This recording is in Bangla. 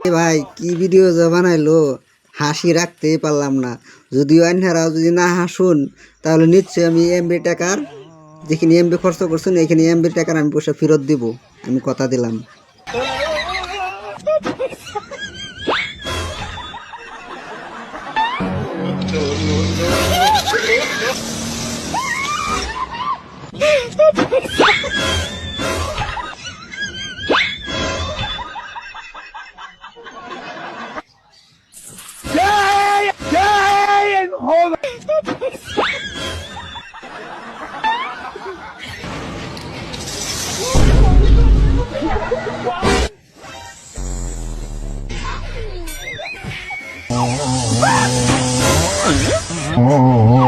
ভাই কি ভিডিও যে বানাইলো হাসি রাখতেই পারলাম না। যদিও আইনারাও যদি না হাসুন তাহলে নিশ্চয়ই আমি এমবি টাকার যেখানে এমবি খরচ করছেন এখানে এমবি টাকার আমি পয়সা ফেরত দিব, আমি কথা দিলাম। Oh